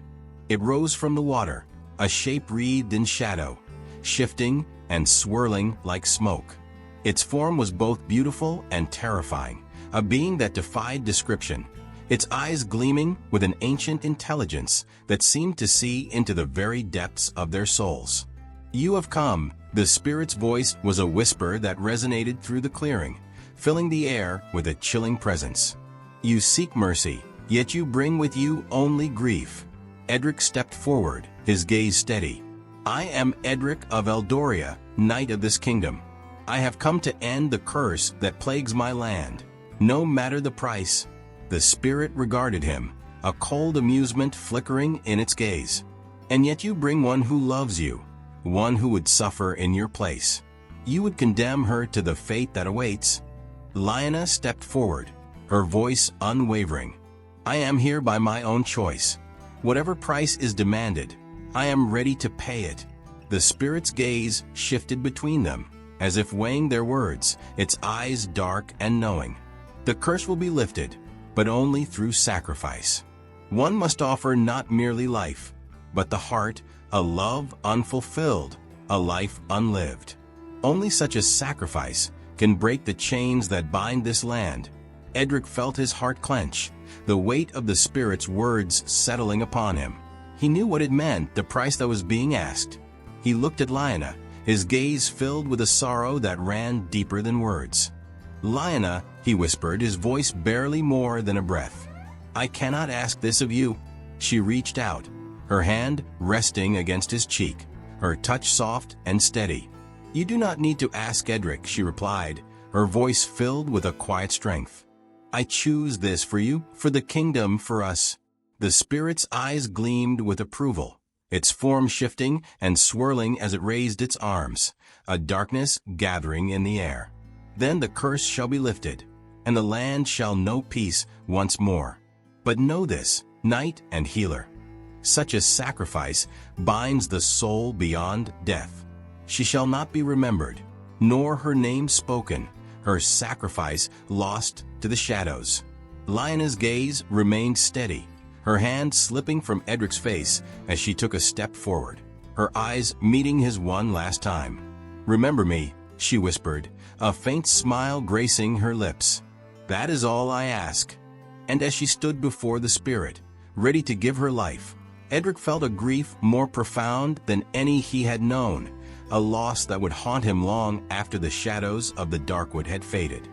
It rose from the water, a shape wreathed in shadow, shifting and swirling like smoke. Its form was both beautiful and terrifying, a being that defied description, its eyes gleaming with an ancient intelligence that seemed to see into the very depths of their souls. "You have come," the spirit's voice was a whisper that resonated through the clearing, filling the air with a chilling presence. "You seek mercy, yet you bring with you only grief." Edric stepped forward, his gaze steady. "I am Edric of Eldoria, knight of this kingdom. I have come to end the curse that plagues my land, no matter the price." The spirit regarded him, a cold amusement flickering in its gaze. "And yet you bring one who loves you, one who would suffer in your place. You would condemn her to the fate that awaits. Lyanna stepped forward, her voice unwavering. I am here by my own choice. Whatever price is demanded, I am ready to pay it. The spirit's gaze shifted between them, as if weighing their words, its eyes dark and knowing. The curse will be lifted, but only through sacrifice. One must offer not merely life, but the heart, a love unfulfilled, a life unlived. Only such a sacrifice can break the chains that bind this land. Edric felt his heart clench, the weight of the spirit's words settling upon him. He knew what it meant, the price that was being asked. He looked at Lyanna, his gaze filled with a sorrow that ran deeper than words. Lyanna, he whispered, his voice barely more than a breath. I cannot ask this of you. She reached out, her hand resting against his cheek, her touch soft and steady. You do not need to ask, Edric, she replied, her voice filled with a quiet strength. I choose this for you, for the kingdom, for us. The spirit's eyes gleamed with approval, its form shifting and swirling as it raised its arms, a darkness gathering in the air. Then the curse shall be lifted, and the land shall know peace once more. But know this, knight and healer, such a sacrifice binds the soul beyond death. She shall not be remembered, nor her name spoken, her sacrifice lost to the shadows. Lyanna's gaze remained steady, her hand slipping from Edric's face as she took a step forward, her eyes meeting his one last time. Remember me, she whispered, a faint smile gracing her lips. That is all I ask. And as she stood before the spirit, ready to give her life, Edric felt a grief more profound than any he had known, a loss that would haunt him long after the shadows of the Darkwood had faded.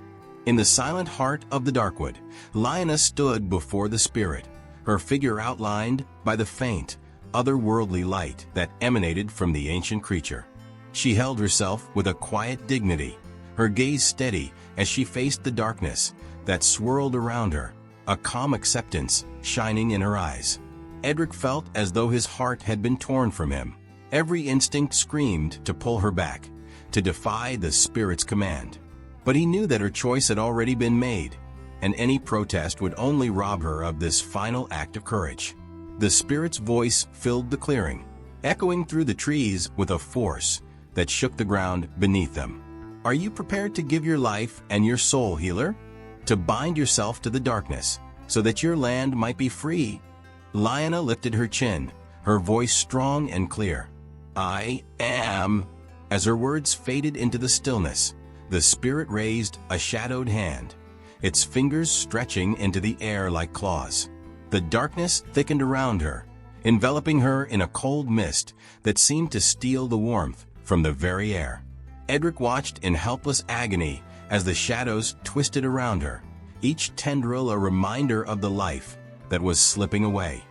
In the silent heart of the Darkwood, Lyanna stood before the spirit, her figure outlined by the faint, otherworldly light that emanated from the ancient creature. She held herself with a quiet dignity, her gaze steady as she faced the darkness that swirled around her, a calm acceptance shining in her eyes. Edric felt as though his heart had been torn from him. Every instinct screamed to pull her back, to defy the spirit's command. But he knew that her choice had already been made, and any protest would only rob her of this final act of courage. The spirit's voice filled the clearing, echoing through the trees with a force that shook the ground beneath them. Are you prepared to give your life and your soul, healer? To bind yourself to the darkness, so that your land might be free? Lyanna lifted her chin, her voice strong and clear. I am. As her words faded into the stillness, the spirit raised a shadowed hand, its fingers stretching into the air like claws. The darkness thickened around her, enveloping her in a cold mist that seemed to steal the warmth from the very air. Edric watched in helpless agony as the shadows twisted around her, each tendril a reminder of the life that was slipping away.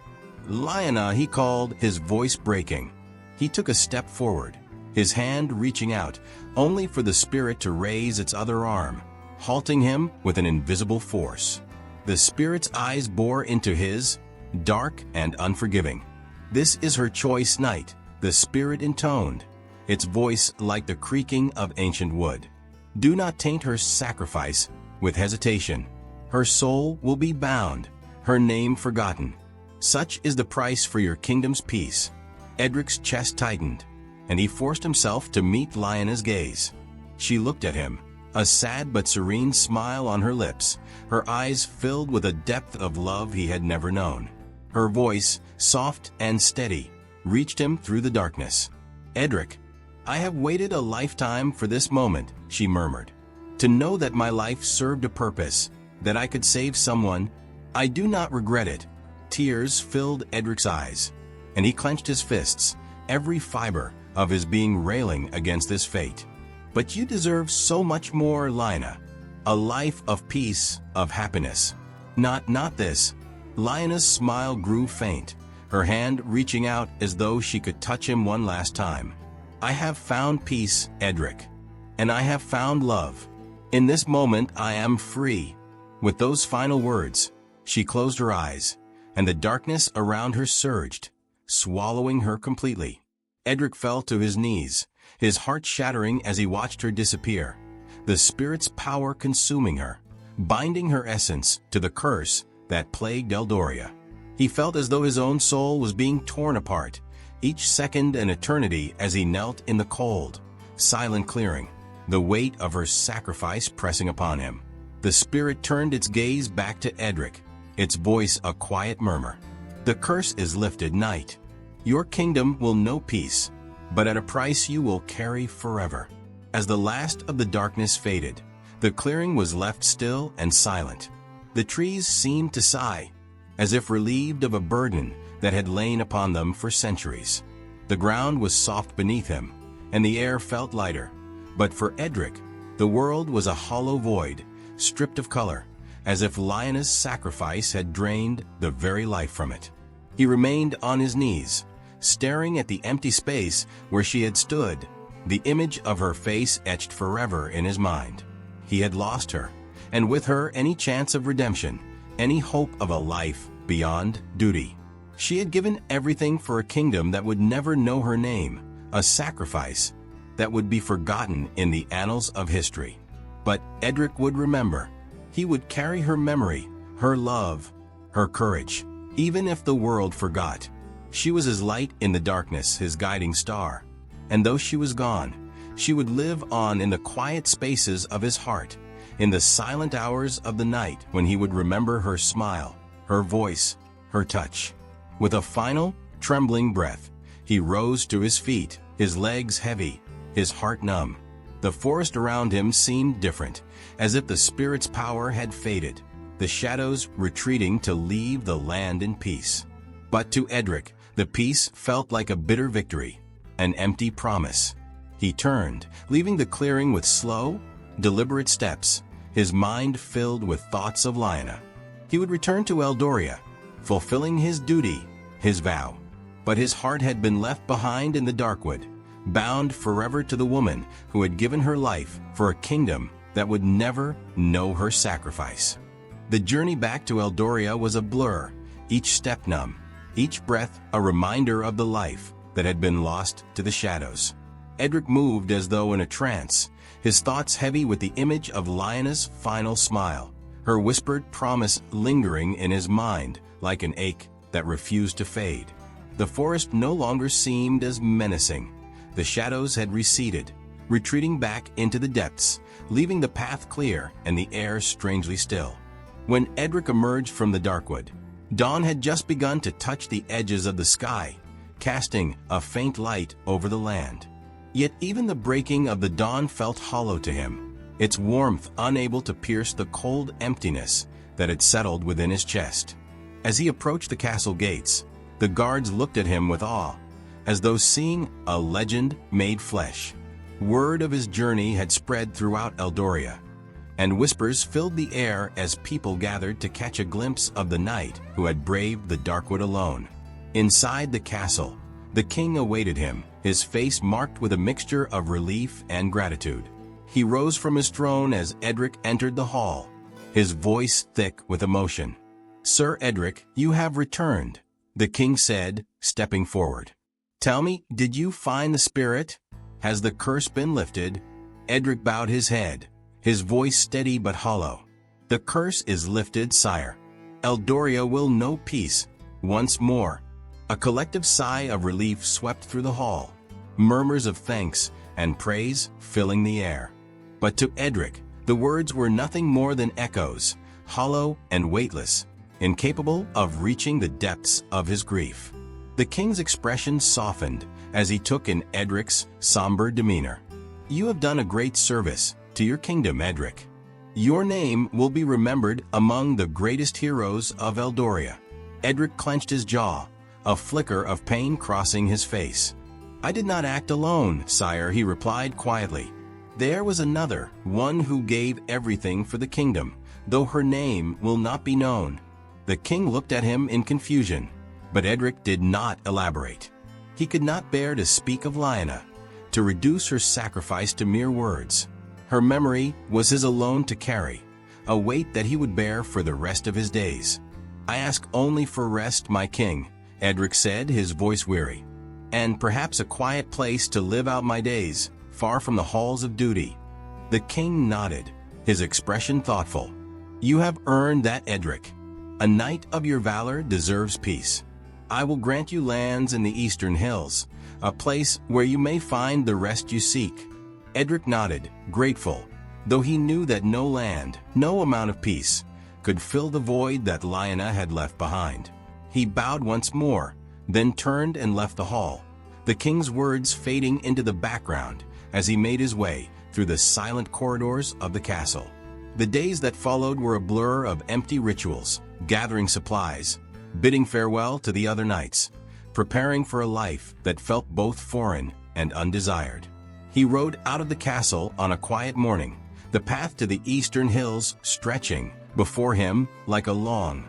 Lyanna, he called, his voice breaking. He took a step forward, his hand reaching out, only for the spirit to raise its other arm, halting him with an invisible force. The spirit's eyes bore into his, dark and unforgiving. This is her choice, knight, the spirit intoned, its voice like the creaking of ancient wood. Do not taint her sacrifice with hesitation. Her soul will be bound, her name forgotten. Such is the price for your kingdom's peace. Edric's chest tightened, and he forced himself to meet Lyanna's gaze. She looked at him, a sad but serene smile on her lips, her eyes filled with a depth of love he had never known. Her voice, soft and steady, reached him through the darkness. Edric, I have waited a lifetime for this moment, she murmured. To know that my life served a purpose, that I could save someone, I do not regret it. Tears filled Edric's eyes, and he clenched his fists, every fiber of his being railing against this fate. But you deserve so much more, Lyanna. A life of peace, of happiness. Not this. Lyanna's smile grew faint, her hand reaching out as though she could touch him one last time. I have found peace, Edric, and I have found love. In this moment I am free. With those final words, she closed her eyes, and the darkness around her surged, swallowing her completely. Edric fell to his knees, his heart shattering as he watched her disappear, the spirit's power consuming her, binding her essence to the curse that plagued Eldoria. He felt as though his own soul was being torn apart, each second an eternity as he knelt in the cold, silent clearing, the weight of her sacrifice pressing upon him. The spirit turned its gaze back to Edric, its voice a quiet murmur. "The curse is lifted, knight. Your kingdom will know peace, but at a price you will carry forever." As the last of the darkness faded, the clearing was left still and silent. The trees seemed to sigh, as if relieved of a burden that had lain upon them for centuries. The ground was soft beneath him, and the air felt lighter. But for Edric, the world was a hollow void, stripped of color, as if Lyanna's sacrifice had drained the very life from it. He remained on his knees, staring at the empty space where she had stood, the image of her face etched forever in his mind. He had lost her, and with her any chance of redemption, any hope of a life beyond duty. She had given everything for a kingdom that would never know her name, a sacrifice that would be forgotten in the annals of history. But Edric would remember. He would carry her memory, her love, her courage, even if the world forgot. She was his light in the darkness, his guiding star. And though she was gone, she would live on in the quiet spaces of his heart, in the silent hours of the night when he would remember her smile, her voice, her touch. With a final, trembling breath, he rose to his feet, his legs heavy, his heart numb. The forest around him seemed different, as if the spirit's power had faded, the shadows retreating to leave the land in peace. But to Edric, the peace felt like a bitter victory, an empty promise. He turned, leaving the clearing with slow, deliberate steps, his mind filled with thoughts of Lyanna. He would return to Eldoria, fulfilling his duty, his vow. But his heart had been left behind in the Darkwood, bound forever to the woman who had given her life for a kingdom that would never know her sacrifice. The journey back to Eldoria was a blur, each step numb, each breath a reminder of the life that had been lost to the shadows. Edric moved as though in a trance, his thoughts heavy with the image of Lyanna's final smile, her whispered promise lingering in his mind like an ache that refused to fade. The forest no longer seemed as menacing. The shadows had receded, retreating back into the depths, leaving the path clear and the air strangely still. When Edric emerged from the Darkwood, dawn had just begun to touch the edges of the sky, casting a faint light over the land. Yet even the breaking of the dawn felt hollow to him, its warmth unable to pierce the cold emptiness that had settled within his chest. As he approached the castle gates, the guards looked at him with awe, as though seeing a legend made flesh. Word of his journey had spread throughout Eldoria, and whispers filled the air as people gathered to catch a glimpse of the knight who had braved the Darkwood alone. Inside the castle, the king awaited him, his face marked with a mixture of relief and gratitude. He rose from his throne as Edric entered the hall, his voice thick with emotion. "Sir Edric, you have returned," the king said, stepping forward. "Tell me, did you find the spirit? Has the curse been lifted?" Edric bowed his head, his voice steady but hollow. "The curse is lifted, sire. Eldoria will know peace once more." A collective sigh of relief swept through the hall, murmurs of thanks and praise filling the air. But to Edric, the words were nothing more than echoes, hollow and weightless, incapable of reaching the depths of his grief. The king's expression softened as he took in Edric's somber demeanor. "You have done a great service to your kingdom, Edric. Your name will be remembered among the greatest heroes of Eldoria." Edric clenched his jaw, a flicker of pain crossing his face. "I did not act alone, sire," he replied quietly. "There was another, one who gave everything for the kingdom, though her name will not be known." The king looked at him in confusion, but Edric did not elaborate. He could not bear to speak of Lyanna, to reduce her sacrifice to mere words. Her memory was his alone to carry, a weight that he would bear for the rest of his days. "I ask only for rest, my king," Edric said, his voice weary. and perhaps a quiet place to live out my days, far from the halls of duty." The king nodded, his expression thoughtful. "You have earned that, Edric. A knight of your valor deserves peace. I will grant you lands in the eastern hills, a place where you may find the rest you seek." Edric nodded, grateful, though he knew that no land, no amount of peace, could fill the void that Lyanna had left behind. He bowed once more, then turned and left the hall, the king's words fading into the background as he made his way through the silent corridors of the castle. The days that followed were a blur of empty rituals, gathering supplies, bidding farewell to the other knights, preparing for a life that felt both foreign and undesired. He rode out of the castle on a quiet morning, the path to the eastern hills stretching before him like a long,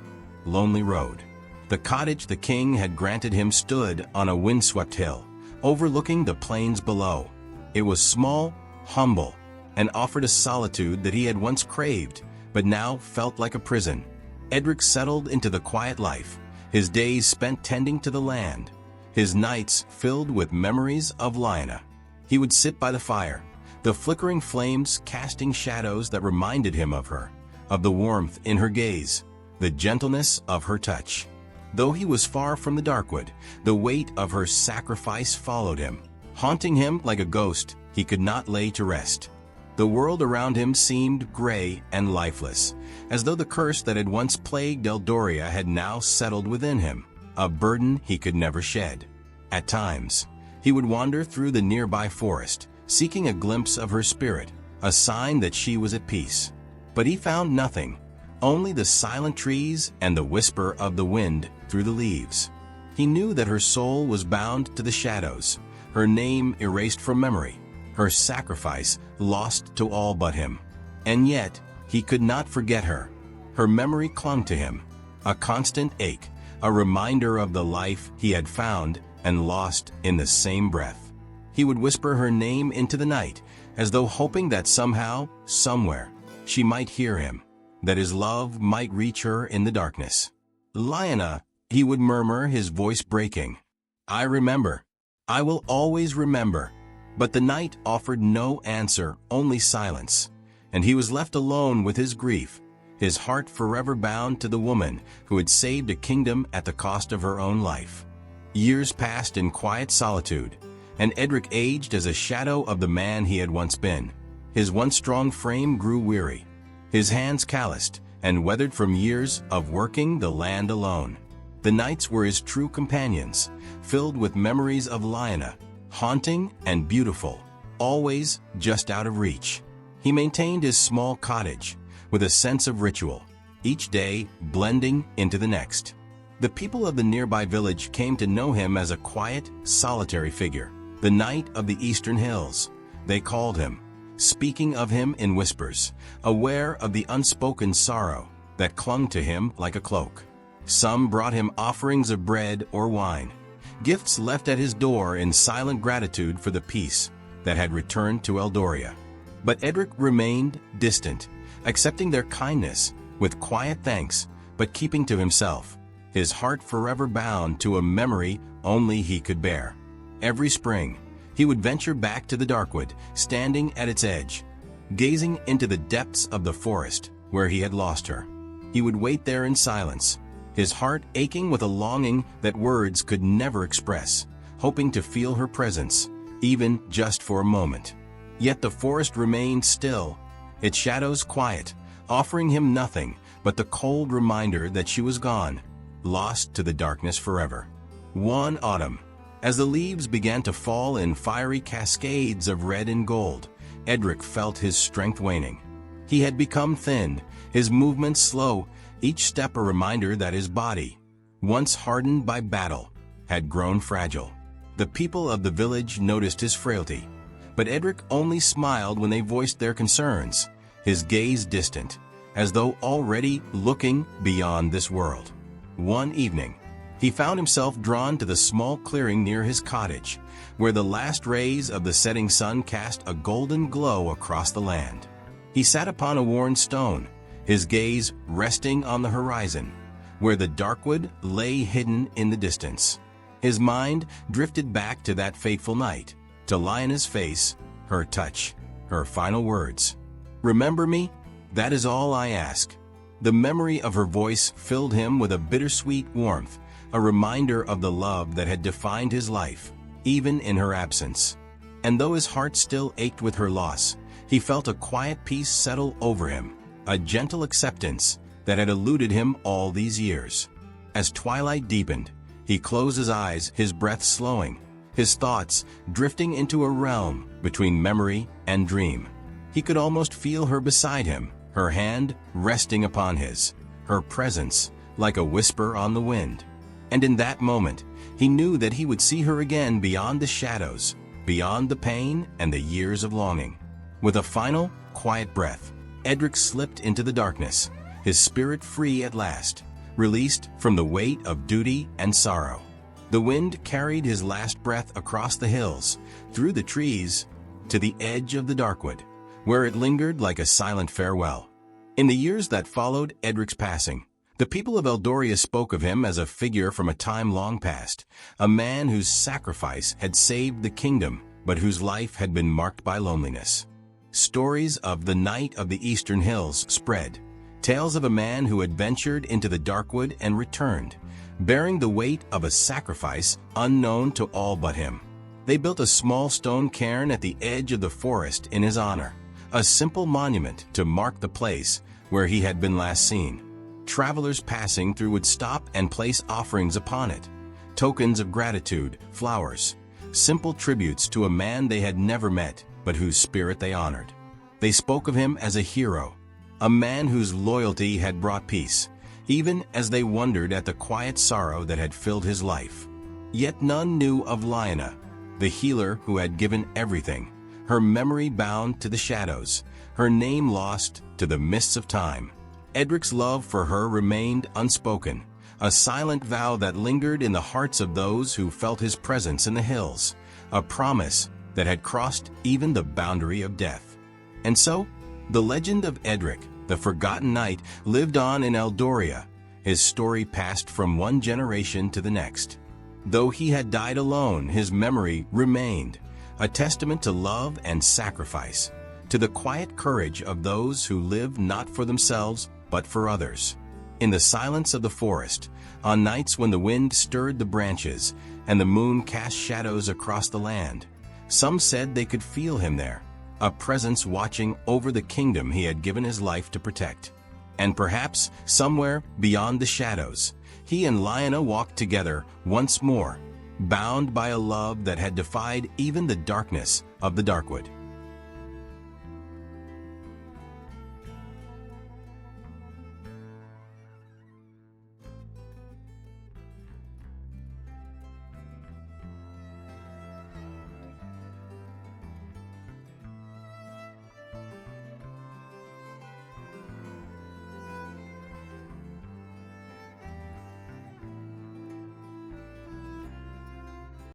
lonely road. The cottage the king had granted him stood on a windswept hill, overlooking the plains below. It was small, humble, and offered a solitude that he had once craved, but now felt like a prison. Edric settled into the quiet life, his days spent tending to the land, his nights filled with memories of Lyanna. He would sit by the fire, the flickering flames casting shadows that reminded him of her, of the warmth in her gaze, the gentleness of her touch. Though he was far from the Darkwood, the weight of her sacrifice followed him, haunting him like a ghost he could not lay to rest. The world around him seemed gray and lifeless, as though the curse that had once plagued Eldoria had now settled within him, a burden he could never shed. At times, he would wander through the nearby forest, seeking a glimpse of her spirit, a sign that she was at peace. But he found nothing, only the silent trees and the whisper of the wind through the leaves. He knew that her soul was bound to the shadows, her name erased from memory, her sacrifice lost to all but him. And yet, he could not forget her. Her memory clung to him, a constant ache, a reminder of the life he had found and lost in the same breath. He would whisper her name into the night, as though hoping that somehow, somewhere, she might hear him, that his love might reach her in the darkness. "Lyanna," he would murmur, his voice breaking. "I remember. I will always remember." But the night offered no answer, only silence, and he was left alone with his grief, his heart forever bound to the woman who had saved a kingdom at the cost of her own life. Years passed in quiet solitude, and Edric aged as a shadow of the man he had once been. His once strong frame grew weary, his hands calloused and weathered from years of working the land alone. The nights were his true companions, filled with memories of Lyanna, haunting and beautiful, always just out of reach. He maintained his small cottage with a sense of ritual, each day blending into the next. The people of the nearby village came to know him as a quiet, solitary figure, the Knight of the Eastern Hills, they called him, speaking of him in whispers, aware of the unspoken sorrow that clung to him like a cloak. Some brought him offerings of bread or wine, gifts left at his door in silent gratitude for the peace that had returned to Eldoria. But Edric remained distant, accepting their kindness with quiet thanks, but keeping to himself, his heart forever bound to a memory only he could bear. Every spring, he would venture back to the Darkwood, standing at its edge, gazing into the depths of the forest where he had lost her. He would wait there in silence, his heart aching with a longing that words could never express, hoping to feel her presence, even just for a moment. Yet the forest remained still, its shadows quiet, offering him nothing but the cold reminder that she was gone, lost to the darkness forever. One autumn, as the leaves began to fall in fiery cascades of red and gold, Edric felt his strength waning. He had become thin, his movements slow, each step a reminder that his body, once hardened by battle, had grown fragile. The people of the village noticed his frailty, but Edric only smiled when they voiced their concerns, his gaze distant, as though already looking beyond this world. One evening, he found himself drawn to the small clearing near his cottage, where the last rays of the setting sun cast a golden glow across the land. He sat upon a worn stone, his gaze resting on the horizon, where the Darkwood lay hidden in the distance. His mind drifted back to that fateful night, to Lyanna's face, her touch, her final words. "Remember me? That is all I ask." The memory of her voice filled him with a bittersweet warmth, a reminder of the love that had defined his life, even in her absence. And though his heart still ached with her loss, he felt a quiet peace settle over him, a gentle acceptance that had eluded him all these years. As twilight deepened, he closed his eyes, his breath slowing, his thoughts drifting into a realm between memory and dream. He could almost feel her beside him, her hand resting upon his, her presence like a whisper on the wind. And in that moment, he knew that he would see her again beyond the shadows, beyond the pain and the years of longing. With a final, quiet breath, Edric slipped into the darkness, his spirit free at last, released from the weight of duty and sorrow. The wind carried his last breath across the hills, through the trees, to the edge of the Darkwood, where it lingered like a silent farewell. In the years that followed Edric's passing, the people of Eldoria spoke of him as a figure from a time long past, a man whose sacrifice had saved the kingdom, but whose life had been marked by loneliness. Stories of the Knight of the Eastern Hills spread, tales of a man who had ventured into the Darkwood and returned, bearing the weight of a sacrifice unknown to all but him. They built a small stone cairn at the edge of the forest in his honor, a simple monument to mark the place where he had been last seen. Travelers passing through would stop and place offerings upon it, tokens of gratitude, flowers, simple tributes to a man they had never met, but whose spirit they honored. They spoke of him as a hero, a man whose loyalty had brought peace, even as they wondered at the quiet sorrow that had filled his life. Yet none knew of Lyanna, the healer who had given everything, her memory bound to the shadows, her name lost to the mists of time. Edric's love for her remained unspoken, a silent vow that lingered in the hearts of those who felt his presence in the hills, a promise that had crossed even the boundary of death. And so, the legend of Edric, the forgotten knight, lived on in Eldoria, his story passed from one generation to the next. Though he had died alone, his memory remained, a testament to love and sacrifice, to the quiet courage of those who live not for themselves but for others. In the silence of the forest, on nights when the wind stirred the branches and the moon cast shadows across the land, some said they could feel him there, a presence watching over the kingdom he had given his life to protect. And perhaps, somewhere beyond the shadows, he and Lyanna walked together once more, bound by a love that had defied even the darkness of the Darkwood.